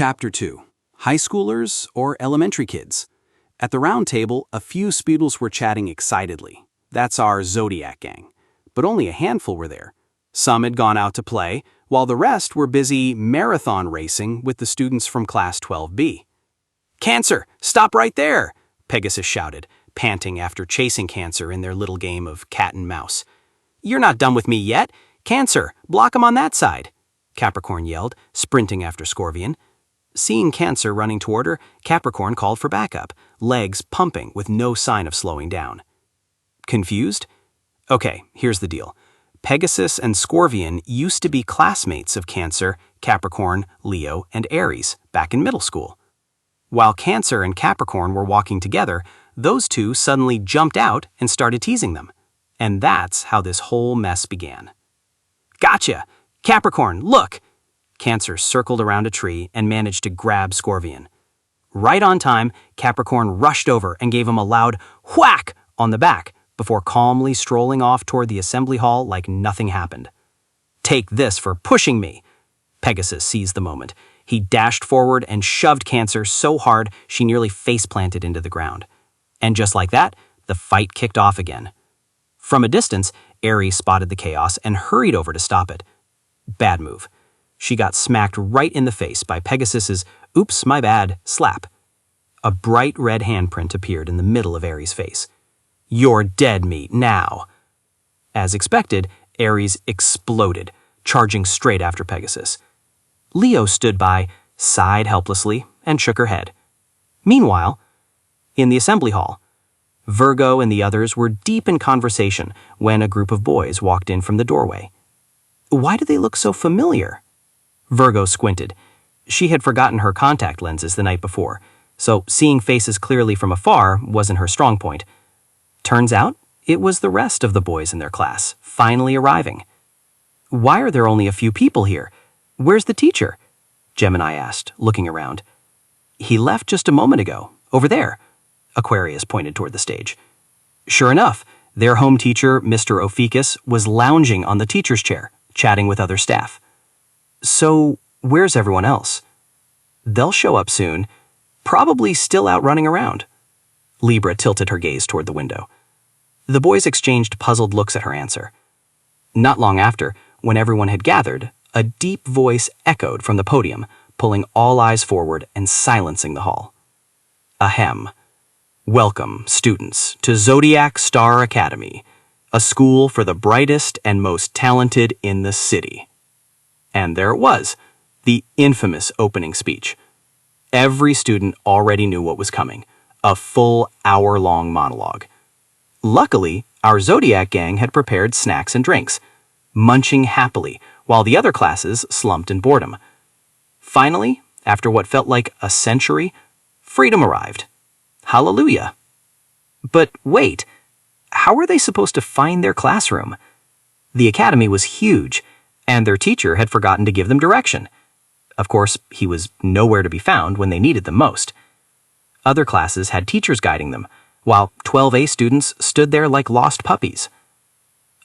Chapter 2. High Schoolers or Elementary Kids? At the round table, a few Speedles were chatting excitedly. That's our Zodiac gang. But only a handful were there. Some had gone out to play, while the rest were busy marathon racing with the students from Class 12B. "Cancer, stop right there!" Pegasus shouted, panting after chasing Cancer in their little game of cat and mouse. "You're not done with me yet! Cancer, block him on that side!" Capricorn yelled, sprinting after Scorpion. Seeing Cancer running toward her, Capricorn called for backup, legs pumping with no sign of slowing down. Confused? Okay, here's the deal. Pegasus and Scorpion used to be classmates of Cancer, Capricorn, Leo, and Aries back in middle school. While Cancer and Capricorn were walking together, those two suddenly jumped out and started teasing them. And that's how this whole mess began. "Gotcha! Capricorn, look!" Cancer circled around a tree and managed to grab Scorpion. Right on time, Capricorn rushed over and gave him a loud whack on the back before calmly strolling off toward the assembly hall like nothing happened. "Take this for pushing me!" Pegasus seized the moment. He dashed forward and shoved Cancer so hard she nearly face-planted into the ground. And just like that, the fight kicked off again. From a distance, Aries spotted the chaos and hurried over to stop it. Bad move. She got smacked right in the face by Pegasus's "oops, my bad" slap. A bright red handprint appeared in the middle of Aries' face. "You're dead meat now." As expected, Aries exploded, charging straight after Pegasus. Leo stood by, sighed helplessly, and shook her head. Meanwhile, in the assembly hall, Virgo and the others were deep in conversation when a group of boys walked in from the doorway. Why do they look so familiar? Virgo squinted. She had forgotten her contact lenses the night before, so seeing faces clearly from afar wasn't her strong point. Turns out, it was the rest of the boys in their class, finally arriving. "Why are there only a few people here? Where's the teacher?" Gemini asked, looking around. "He left just a moment ago, over there." Aquarius pointed toward the stage. Sure enough, their home teacher, Mr. Ophiuchus, was lounging on the teacher's chair, chatting with other staff. "So, where's everyone else?" "They'll show up soon. Probably still out running around." Libra tilted her gaze toward the window. The boys exchanged puzzled looks at her answer. Not long after, when everyone had gathered, a deep voice echoed from the podium, pulling all eyes forward and silencing the hall. Ahem. "Welcome, students, to Zodiac Star Academy, a school for the brightest and most talented in the city." And there it was, the infamous opening speech. Every student already knew what was coming, a full hour-long monologue. Luckily, our Zodiac gang had prepared snacks and drinks, munching happily while the other classes slumped in boredom. Finally, after what felt like a century, freedom arrived. Hallelujah. But wait, how were they supposed to find their classroom? The academy was huge, and their teacher had forgotten to give them direction. Of course, he was nowhere to be found when they needed them most. Other classes had teachers guiding them, while 12A students stood there like lost puppies.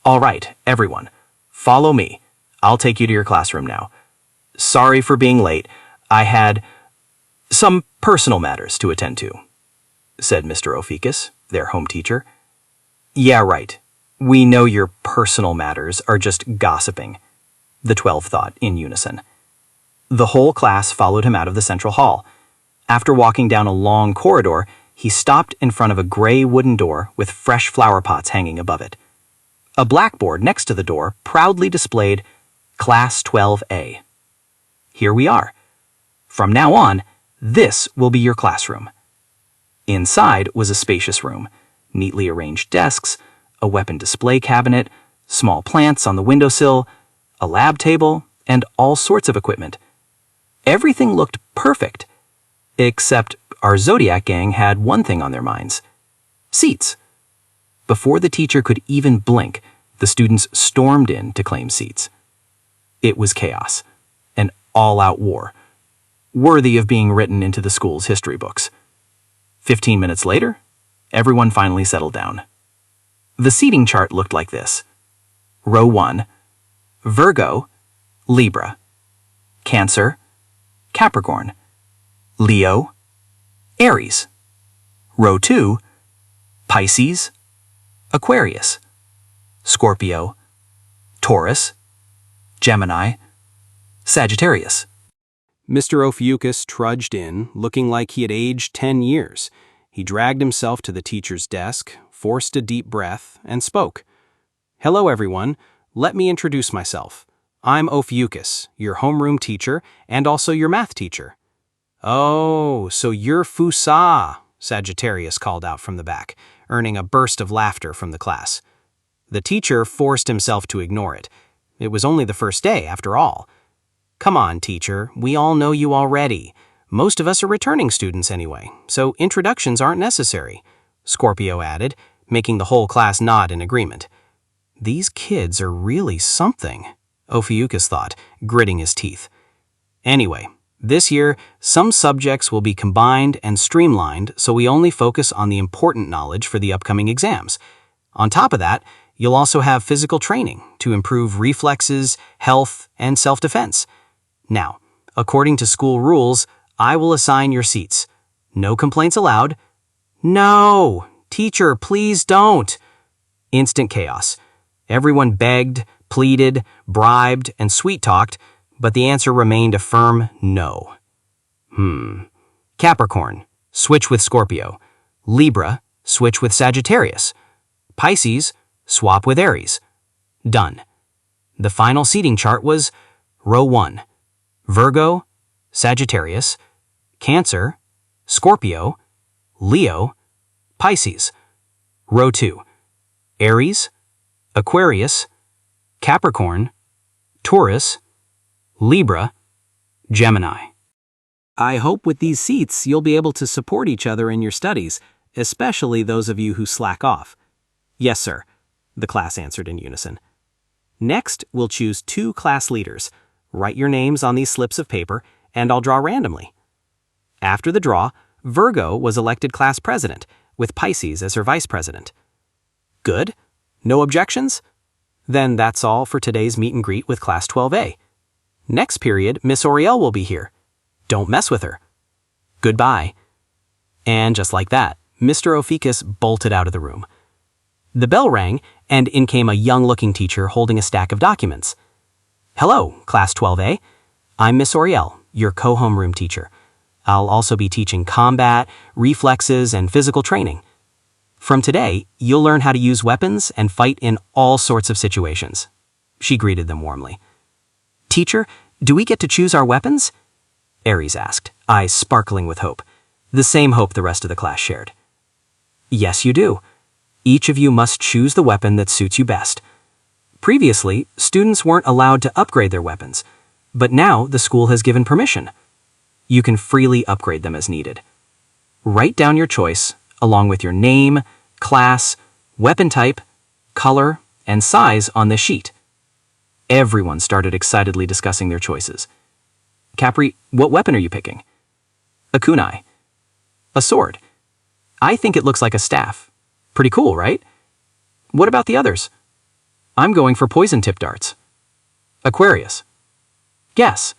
"All right, everyone, follow me. I'll take you to your classroom now. Sorry for being late. I had some personal matters to attend to," said Mr. Ophiuchus, their home teacher. "Yeah, right. We know your personal matters are just gossiping," the 12 thought in unison. The whole class followed him out of the central hall. After walking down a long corridor, he stopped in front of a gray wooden door with fresh flower pots hanging above it. A blackboard next to the door proudly displayed Class 12A. "Here we are. From now on, this will be your classroom." Inside was a spacious room, neatly arranged desks, a weapon display cabinet, small plants on the windowsill, a lab table, and all sorts of equipment. Everything looked perfect, except our Zodiac gang had one thing on their minds: seats. Before the teacher could even blink, the students stormed in to claim seats. It was chaos, an all-out war, worthy of being written into the school's history books. 15 minutes later, everyone finally settled down. The seating chart looked like this. Row 1, Virgo, Libra, Cancer, Capricorn, Leo, Aries. Row 2, Pisces, Aquarius, Scorpio, Taurus, Gemini, Sagittarius. Mr. Ophiuchus trudged in, looking like he had aged 10 years. He dragged himself to the teacher's desk, forced a deep breath, and spoke. "Hello, everyone. Let me introduce myself. I'm Ophiuchus, your homeroom teacher and also your math teacher." "Oh, so you're Fusa," Sagittarius called out from the back, earning a burst of laughter from the class. The teacher forced himself to ignore it. It was only the first day, after all. "Come on, teacher, we all know you already. Most of us are returning students anyway, so introductions aren't necessary," Scorpio added, making the whole class nod in agreement. These kids are really something, Ophiuchus thought, gritting his teeth. Anyway, this year, some subjects will be combined and streamlined so we only focus on the important knowledge for the upcoming exams. On top of that, you'll also have physical training to improve reflexes, health, and self-defense. Now, according to school rules, I will assign your seats. No complaints allowed. "No! Teacher, please don't!" Instant chaos. Everyone begged, pleaded, bribed, and sweet-talked, but the answer remained a firm no. Capricorn, switch with Scorpio. Libra, switch with Sagittarius. Pisces, swap with Aries. Done. The final seating chart was row 1, Virgo, Sagittarius, Cancer, Scorpio, Leo, Pisces. Row 2, Aries, Aquarius, Capricorn, Taurus, Libra, Gemini. I hope with these seats you'll be able to support each other in your studies, especially those of you who slack off. "Yes, sir," the class answered in unison. Next, we'll choose 2 class leaders. Write your names on these slips of paper, and I'll draw randomly. After the draw, Virgo was elected class president, with Pisces as her vice president. Good? No objections? Then that's all for today's meet and greet with Class 12A. Next period, Miss Oriel will be here. Don't mess with her. Goodbye. And just like that, Mr. Ophiuchus bolted out of the room. The bell rang, and in came a young-looking teacher holding a stack of documents. "Hello, Class 12A. I'm Miss Oriel, your co-homeroom teacher. I'll also be teaching combat, reflexes, and physical training. From today, you'll learn how to use weapons and fight in all sorts of situations." She greeted them warmly. "Teacher, do we get to choose our weapons?" Aries asked, eyes sparkling with hope, the same hope the rest of the class shared. "Yes, you do. Each of you must choose the weapon that suits you best. Previously, students weren't allowed to upgrade their weapons, but now the school has given permission. You can freely upgrade them as needed. Write down your choice, along with your name, class, weapon type, color, and size on this sheet." Everyone started excitedly discussing their choices. "Capri, what weapon are you picking?" "A kunai." "A sword. I think it looks like a staff. Pretty cool, right?" "What about the others?" "I'm going for poison-tipped darts." "Aquarius." "Guess."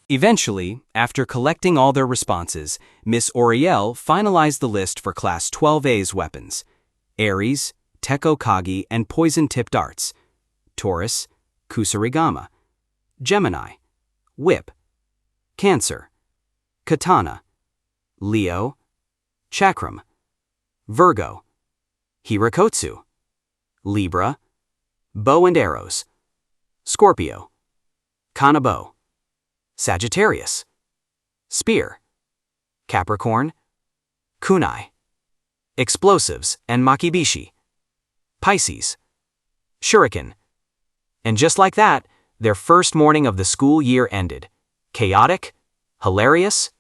Eventually, after collecting all their responses, Miss Oriel finalized the list for Class 12A's weapons: Aries, Tekokagi, and poison-tipped darts; Taurus, Kusarigama; Gemini, whip; Cancer, katana; Leo, chakram; Virgo, hirakotsu; Libra, bow and arrows; Scorpio, kanabo; Sagittarius, spear; Capricorn, kunai; explosives and makibishi; Pisces, shuriken. And just like that, their first morning of the school year ended. Chaotic, hilarious,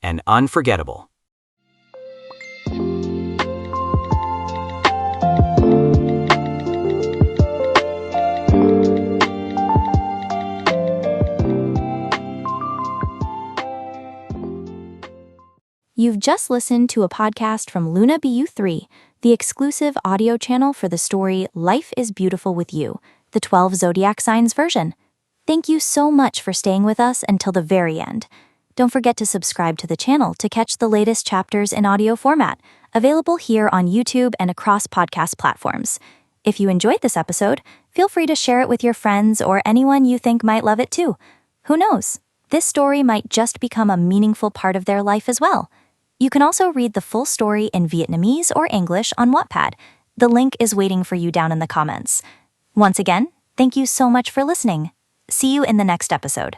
and unforgettable. You've just listened to a podcast from Luna BU3, the exclusive audio channel for the story Life is Beautiful with You, the 12 Zodiac Signs version. Thank you so much for staying with us until the very end. Don't forget to subscribe to the channel to catch the latest chapters in audio format, available here on YouTube and across podcast platforms. If you enjoyed this episode, feel free to share it with your friends or anyone you think might love it too. Who knows? This story might just become a meaningful part of their life as well. You can also read the full story in Vietnamese or English on Wattpad. The link is waiting for you down in the comments. Once again, thank you so much for listening. See you in the next episode.